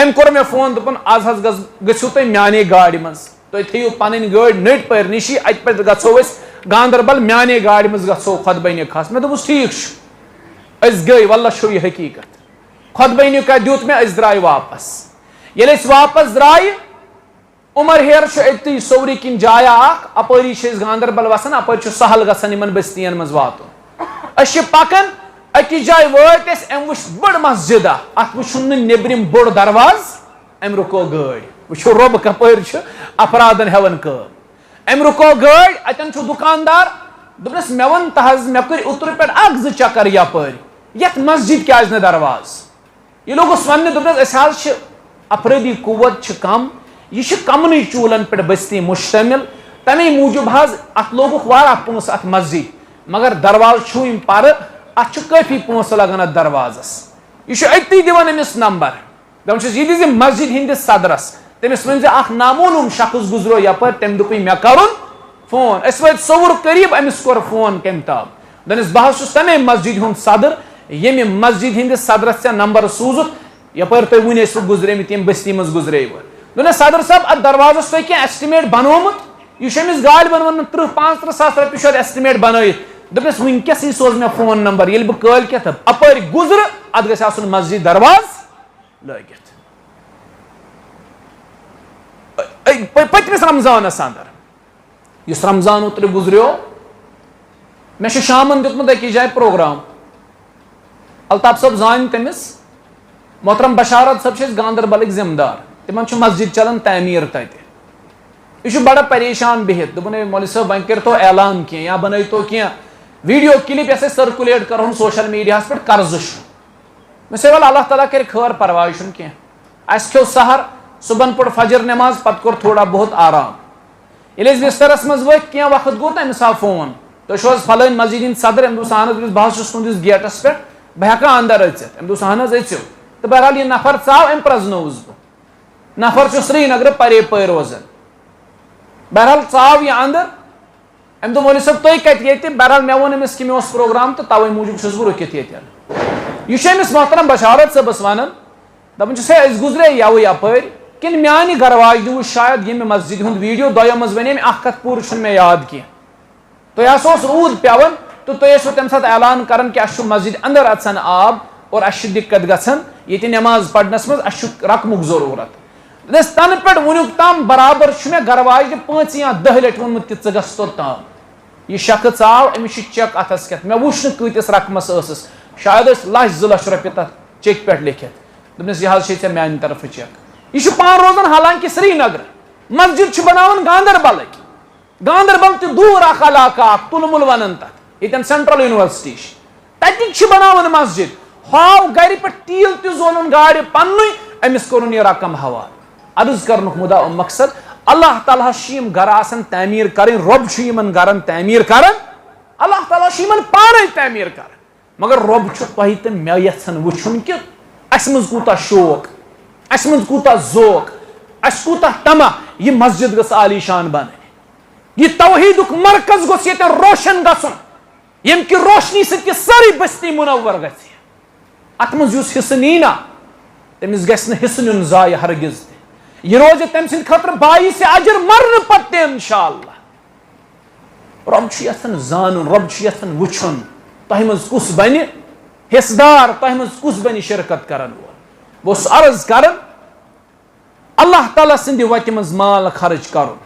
أمۍ کوٚر مےٚ فون دوٚپُن آز حظ گٔژھِو تُہۍ میانے گاڑِ منٛز تُہۍ تھٲیِو پنٕنۍ گٲڑۍ نٔٹۍ پٲرۍ نِشی اَتہِ پٮ۪ٹھ گژھو أسۍ گاندربل میانے گاڑِ منٛز گژھو خۄطبہٕ نِکاحس مےٚ دوٚپُس ٹھیٖک چھُ أسۍ گٔے واللہ چھُ یہِ حقیٖقت خۄطبہٕ نِکاح دیُت مےٚ أسۍ درٛاے واپس ییٚلہِ أسۍ واپس درٛایہِ عمر ہیر چھُ أتھی سورِ کِنۍ جایا اکھ اپٲری چھِ أسۍ گاندربل وسان اپٲرۍ چھُ سہل گژھان یِمن بستین منٛز واتُن أسۍ چھِ پکان أکِس جایہِ وٲتۍ أسۍ أمۍ وٕچھ بٔڑ مسجد اتھ وٕچھُن نہٕ نیبرِم بوٚڑ دروازٕ أمۍ رُکو گٲڑۍ وٕچھو رۄب کپٲرۍ چھُ افرادن ہٮ۪وان کٲم أمۍ رُکو گٲڑۍ اتٮ۪ن چھُ دُکاندار دوٚپنس مےٚ ووٚن تہ حظ مےٚ کٔرۍ اوترٕ پٮ۪ٹھ اکھ زٕ چکر یپٲرۍ یتھ مسجد کیازِ نہٕ دروازٕ یہِ لوگُس وننہِ دوٚپنس أسۍ حظ چھِ افرٲدی قوت چھِ کم یہ چھِ کمنٕے چوٗلن پٮ۪ٹھ بستی مشتمل تمے موٗجوٗب حظ اتھ لوگُکھ واریاہ پونٛسہٕ اتھ مسجد مگر دروازٕ چھُ یِم پرٕ اتھ چھُ کٲفی پونٛسہٕ لگان اتھ دروازس یہ چھُ أتی دِوان أمِس نمبر دپان چھُس یہِ دِزِ مسجد ہٕنٛدِس صدرس تٔمِس ؤنۍ زِ اکھ نامعلوٗم شخص گُزریو یپٲرۍ تٔمۍ دوٚپُے مےٚ کرُن فون أسۍ وٲتۍ صوُر قریٖب أمِس کوٚر فون کمہِ تاب دوٚپنس بہٕ حظ چھُس تمے مسجد ہُنٛد صدر ییٚمہِ مسجد ہٕنٛدِس صدرس ژےٚ نمبر سوٗزُتھ یپٲرۍ تُہۍ وُنہِ ٲسوٕ گُزریمٕتۍ ییٚمہِ بستی منٛز گُزریوٕ دوٚپنس صدر صٲب اتھ دروازس تۄہہِ کینٛہہ ایسٹِمیٹ بنومُت یہِ چھُ أمِس گاڑِ بنومُت 30-35 ساس رۄپیہِ چھُ اتھ ایسٹِمیٹ بنٲیِتھ دوٚپنس وٕنکیٚسٕے سوز مےٚ فون نمبر ییٚلہِ بہٕ کٲلۍکٮ۪تھ اپٲرۍ گُزرٕ اتھ گژھِ آسُن مسجد درواز لٲگِتھ پٔتمِس رمضانس اندر یُس رمضان اوترٕ گُزریو مےٚ چھُ شامن دیُتمُت أکِس جایہِ پروگرام الطاف صٲب زانہِ تٔمِس محترم بشارت صٲب چھِ أسۍ گاندربلٕکۍ ذمہٕ دار تِمن چھُ مسجد چلان تعمیٖر تتہِ یہِ چھُ بڑٕ پریشان بِہِتھ دوٚپُن ہے مولوی صٲب وۄنۍ کٔرۍتو اعلان کینٛہہ یا بنٲیتو کینٛہہ ویڈیو کلپ یۄس أسۍ سٔرکُلیٹ کرہون سوشل میڈیاہس پٮ۪ٹھ قرضہٕ چھُ مےٚ چھِ وَلہٕ اللہ تعالیٰ کرِ خٲر پرواے چھُنہٕ کینٛہہ اَسہِ کھیوٚو سحر صُبحن پوٚر فجر نٮ۪ماز پتہٕ کوٚر تھوڑا بہت آرام ییٚلہِ أسۍ بسترس منٛز ؤتھۍ کینٛہہ وقت گوٚو تہٕ أمِس آو فون تُہۍ چھِو حظ فلٲنۍ مسجد ہٕنٛدۍ صدر أمۍ دوٚپُس اہن حظ بہٕ حظ چھُس تُہنٛدِس گیٹس پٮ۪ٹھ بہٕ ہٮ۪کا اندر أژِتھ أمۍ دوٚپُس اہن حظ أژِو تہٕ بہرحال یہِ نفر ژاو أمۍ پرٛزنووُس بہٕ نفر چھُ سرینگرٕ پرے پٲرۍ روزان بہرحال ژاو یہِ انٛدر أمۍ دوٚپ مولوی صٲب تُہۍ کتہِ ییٚتہِ بہرحال مےٚ ووٚن أمِس کہِ مےٚ اوس پروگرام تہٕ توے موٗجوٗب چھُس بہٕ رُکِتھ ییٚتٮ۪ن یہِ چھُ أمِس محترم بشارت صٲبس ونان دپان چھُس ہے أسۍ گُزرے یوٕ یپٲرۍ کِنہٕ میانہِ گرواجنہِ وٕچھ شاید ییٚمہِ مسجد ہُنٛد ویٖڈیو دۄیو منٛز ونے مےٚ اکھ کتھ پوٗرٕ چھُنہٕ مےٚ یاد کینٛہہ تۄہہِ ہسا اوس روٗد پیوان تہٕ تُہۍ ٲسوٕ تمہِ ساتہٕ اعلان کران کہِ اَسہِ چھُ مسجد انٛدر اژان آب اور اَسہِ چھِ دِقت گژھان ییٚتہِ نٮ۪ماز پرنس منٛز اَسہِ چھُ رقمُک ضروٗرت دوٚپنس تنہٕ پٮ۪ٹھ وُنیُک تام برابر چھُ مےٚ گرواجنہِ 5 یا 10 لٹہِ ووٚنمُت کہِ ژٕ گژھ توٚتام یہِ شخص آو أمِس چھُ چیک اتھس کٮ۪تھ مےٚ وٕچھ نہٕ کۭتِس رقمس ٲسٕس شاید ٲسۍ 1,00,000-2 لچھ رۄپیہِ تتھ چیکہِ پٮ۪ٹھ لیکھِتھ دوٚپنس یہِ حظ چھے ژےٚ میانہِ طرفہٕ چیک یہِ چھُ پانہٕ روزان حالانکہِ سرینگرٕ مسجد چھُ بناوان گاندربلٕکۍ گاندربل تہِ دوٗر اکھ علاقہٕ اکھ تُلمُل ونان تتھ ییٚتٮ۪ن سینٹرل یونیورسٹی چھِ تتِکۍ چھِ بناوان مسجد ہاو گرِ پٮ۪ٹھ تیٖل تہِ زونُن گاڑِ پننُے أمِس کوٚرُن یہِ رقم حوالہٕ عرض کرنُک مُدا مقصد اللہ تعالیٰ چھِ یِم گرٕ آسان تعمیٖر کرٕنۍ رۄب چھُ یِمن گرن تعمیٖر کران اللہ تعالیٰ چھُ یِمن پانے تعمیٖر کران مگر رۄب چھُ تۄہہِ تہٕ مےٚ یژھان وٕچھُن کہِ اَسہِ منٛز کوٗتاہ شوق اَسہِ منٛز کوٗتاہ ذوق اَسہِ کوٗتاہ طمع یہِ مسجد گٔژھ عالیشان بنٕنۍ یہِ توحیٖدُک مرکز گوٚژھ ییٚتٮ۪ن روشن گژھُن ییٚمہِ کہِ روشنی سۭتۍ یہِ سٲرٕے بستی مُنور گژھِ اتھ منٛز یُس حصہٕ نی نا تٔمِس گژھِ نہٕ حصہٕ نیُن ضایہِ ہرگز تہِ یہِ روزِ تٔمۍ سٕنٛدِ خٲطرٕ باعثِ اجر مرنہٕ پتہٕ تہِ انشاء اللہ رۄب چھُ یژھان زانُن رۄب چھُ یژھان وٕچھُن تۄہہِ منٛز کُس بنہِ حصہٕ دار تۄہہِ منٛز کُس بنہِ شرکت کرن وول بہٕ اوسُس عرض کران اللہ تعالیٰ سٕنٛدِ وتہِ منٛز مال خرٕچ کرُن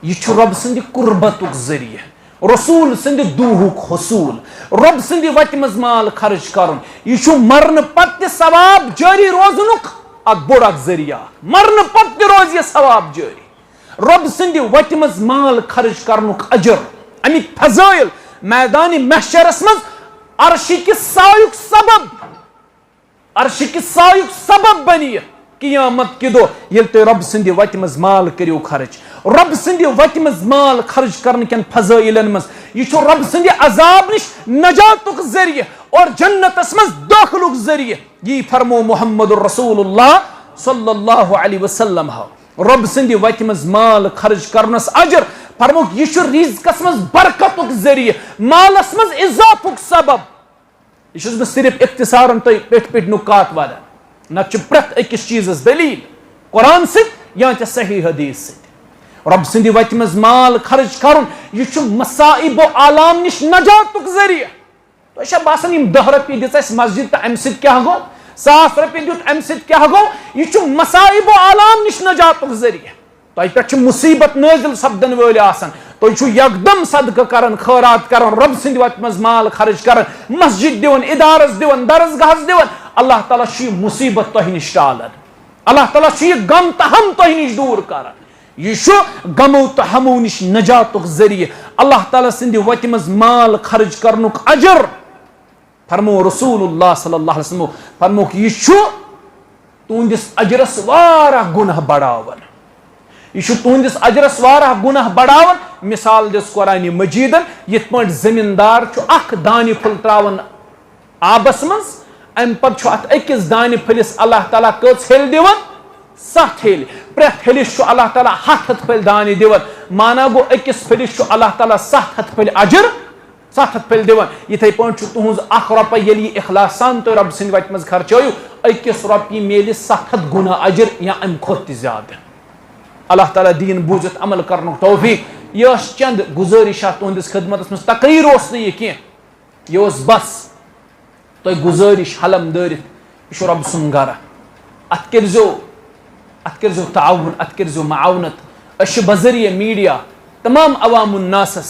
یہِ چھُ رۄب سٕنٛدِ قُربتُک ذٔریعہٕ رسول سند دوہک حصول رب سند وتہ مز مال خرچ کرن یہ مرن پتہ ثواب جاری روزنک اک بوڑ اک ذریعہ مرن پتہ روز یہ ثواب جاری رب سند وتہ مز مال خرچ کرنک اجر امیک فضائل میدان محشرس مز عرشک سایک سبب عرشک سایک سبب بنی قیامت کے دو یل تو رب سند وتہ مز مال کریو خرچ رب سند وتہ مز مال خرچ کرن کن فضائلن مز یہ رب سند عذاب نش نجاتک ذریعہ اور جنتس مز داخلک ذریعہ یہ فرمو محمد رسول اللہ صلی اللہ علیہ وسلم رب سند وتہ مز مال خرچ کرنس اجر فرموک یہ رزقس مز برکتک ذریعہ مالس مز اضافک سبب یہ صرف اختصارن تو پیٹ پیٹ نکات والا نہ پریت اکس چیزس دلیل قرآن ست یا صحیح حدیث ست رب سند وتہ مز مال خرچ کرن یہ مصائب و آلام نش نجاتک ذریعہ تو باسان یم 10 رۄپیہِ دِژ اَسہِ مسجد تو امہ سۭتۍ کیٛاہ گوٚو 100 رۄپیہِ دیُت امہ سۭتۍ کیٛاہ گوٚو یہ مصائب و آلام نش نجاتک ذریعہ تۄہہِ پٮ۪ٹھ چھِ مصیبت نٲزِل سپدن وٲلۍ آسان تُہۍ چھُو یکدم صدقہ کران خٲرات کران رب سٕنٛدِ وتہِ منٛز مال خرچ کران مسجد دِوان ادارس دِوان درسگاہس دِوان اللہ تعالیٰ چھُ یہِ مصیبت تۄہہِ نِش ٹالان اللہ تعالیٰ چھُ یہِ غم تہٕ ہم تۄہہِ نِش دوٗر کران یہ چھُ غمو تہٕ ہمو نِش نجاتُک ذریعہ اللہ تعالیٰ سٕنٛدِ وتہِ منٛز مال خرچ کرنُک اجر فرمو رسول اللہ صلی اللہ علیہ وسلم فرموک یہ چھُ تُہنٛدِس اجرس واریاہ گُناہ بڑاوان یہ تہندس اجرس واریاہ گناہ بڑاون مثال دس قرآن مجیدن یت پٲٹھۍ زمیندار اخ دانہ پھل تراون آبس مز ام پتہ ات أکِس دانہ پھلس اللہ تعالیٰ کٔژ ہیٚلہِ دِوان 7 ہیٚلہِ پرٛٮ۪تھ ہیٚلِس چھُ اللہ تعالیٰ 700 پھلۍ دانہ دِوان مانا گوٚو أکِس پھلِس چھُ اللہ تعالیٰ 700 پھلۍ اجر 700 پھلۍ دِوان یِتھے پٲٹھۍ چھُ تُہنٛز 1 رۄپے ییٚلہِ یہِ اخلاص سان تُہۍ رۄبہٕ سٕنٛدِ وتہِ منٛز خرچٲیِو أکِس رۄپیہِ میلہِ 700 گُنا اجر یا امہِ کھۄتہٕ تہِ زیادٕ اللہ تعالیٰ دین بوزت عمل کرنک توفیق یہ چند گزارش تہندس خدمت مز تقریر اس یہ کی یہ بس تہ گزارش حلم دارت یہ رب سن گھر ات کرزو تعاون ات کرزو معاونت اش بذریعہ میڈیا تمام عوام الناسس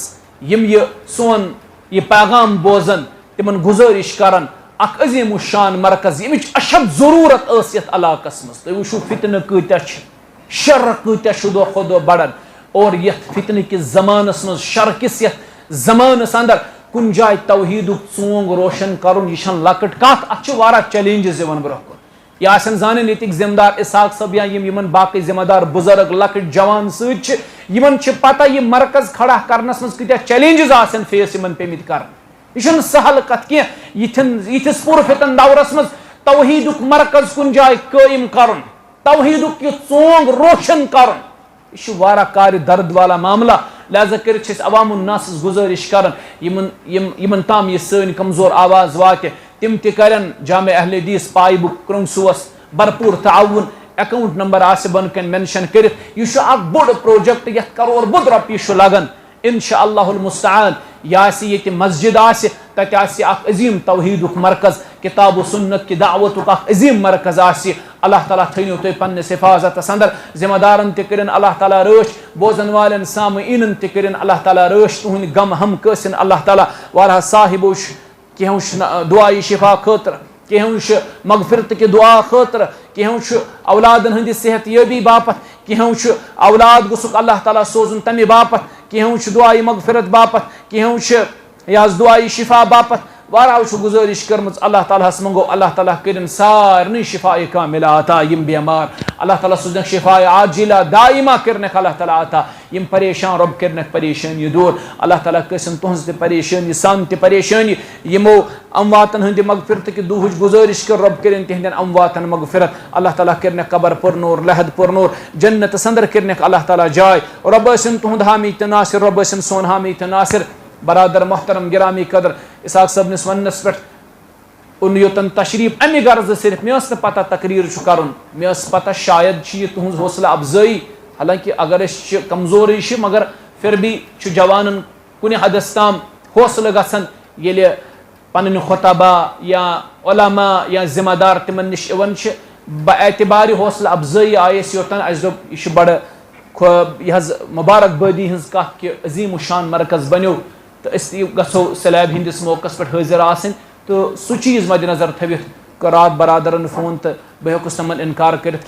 یم یہ سون یہ پیغام بوزن تمن گزارش کرن اخ عظیم الشان مرکز یمچ اشد ضرورت اس یت علاقس مز تہ وچھو فتنہ کۭتیاہ چھ شر کۭتیاہ دۄہ کھۄتہٕ دۄہ بڑان اور یتھ فتنہ کس زمانس مز شر کس یتھ زمانس اندر کن جائے توحیدک ژونگ روشن کرن یہ چھن لکٹ کتھ اتھ چھ واریاہ چیلنجز یوان برونٛہہ کُن یہ آسن زانن ییٚتِکۍ ذمہ دار اسحاق صٲب یا یمن باقی ذمہ دار بزرگ لکٹ جوان سۭتۍ چھِ یمن چھِ پتہ یہ مرکز کھڑا کرنس مز کۭتیاہ چیلنجز آسن فیس یمن پیمٕتۍ کرن یہ چھنہٕ سہل کتھ کینٛہہ یِتھِس پُرفتن دورس مز توحیدک مرکز کن جائے قٲیِم کرن توحیدک یہ ژونگ روشن کرن یہ واریاہ کار درد والا معاملہ لہذا کرت عوام الناس گزارش کرن یمن تام یہ سن کمزور آواز واتہ تم تہ کرن جامع اہل حدیث پائی بک کرنگسوس بھرپور تعاون اکاؤنٹ نمبر آسہ بن کن مینشن کرت یہ اخ بوڑ پروجیکٹ یت کرور بد رۄپیہِ لگن انشاءاللہ المستعان یہ آسہ ییٚتہِ مسجد آسہ تتہِ آسہ اخ عظیم توحیدک مرکز کتاب و سنت کی دعوتک اخ عظیم مرکز آسہ اللہ تعالیٰ تھٲینو تُہۍ پننس حفاظتس اندر ذمہ دارن تہِ کٔرِن اللہ تعالیٰ رٲچھ بوزن والٮ۪ن سامعیٖنن تہِ کٔرِن اللہ تعالیٰ رٲچھ تُہنٛدۍ غم ہم کٲسِن اللہ تعالیٰ واریاہ صاحبو چھِ کینٛہو چھِ دعایہِ شفا خٲطرٕ کینٛہو چھِ مغفرت کہِ دعا خٲطرٕ کینٛہو چھِ اولادن ہٕنٛدِ صحت یٲبی باپتھ کینٛہو چھِ اولاد گوٚژھُکھ اللہ تعالیٰ سوزُن تمہِ باپتھ کینٛہو چھِ دعایہِ مغفرت باپتھ کینٛہو چھِ یا دعایہِ شفا باپتھ واریاہو چھُ گزارش کٔرمٕژ اللہ تعالیٰ ہس منگو اللہ تعالیٰ کٔرِن سارنٕے شفایہِ کاملہ عطا یم بیمار اللہ تعالیٰ سوزنکھ شفایہِ عاجلہ دائمہ کٔرنکھ اللہ تعالیٰ عطا یم پریشان رۄب کٔرنکھ پریشٲنی دوٗر اللہ تعالیٰ قسم تُہنٛز تہِ پریشٲنی سان تہِ پریشٲنی یمو امواتن ہٕنٛدِ مغفرتٕکۍ دُہٕچ گزارش کٔر رۄب کٔرِن تِہنٛدٮ۪ن امواتن مغفرت اللہ تعالیٰ کٔرنکھ قبر پُرنوٗر لحد پُرنوٗر جنتس اندر کٔرنکھ اللہ تعالیٰ جاے رۄب ٲسِن تُہُنٛد حامی تہٕ ناصر رۄب ٲسِن سون حامی تہٕ ناصر برادر محترم گرامی قدر اسحاق صٲبنِس وننس پٮ۪ٹھ اون یوتن تشریف امہ غرض صرف مے ٲس نہٕ پتہ تقریر چھُ کرُن مے ٲس پتہ شاید چھِ یہِ تُہنٛز حوصلہ افزٲیی حالانکہ اگر أسۍ چھِ کمزورٕے چھِ مگر پھر بھی چھُ جوانن کُنہِ حدس تام حوصلہٕ گژھان ییٚلہِ پنٕنۍ خطبہ یا علما یا ذمہ دار تِمن نِش یِوان چھِ با اعتبارِ حوصلہ افزٲیی آیہِ أسۍ یوٚتن اَسہِ دوٚپ یہِ چھُ بڑٕ یہِ حظ مبارک بٲدی ہٕنٛز کتھ کہِ عظیٖم الشان مرکز بنیو تو اس گژھو سلیب ہندس موقع پہ حاضر آسن تو سہ چیز مد نظر تھوت رات برادرن فون تو بہ ہیوکس تمن انکار کرت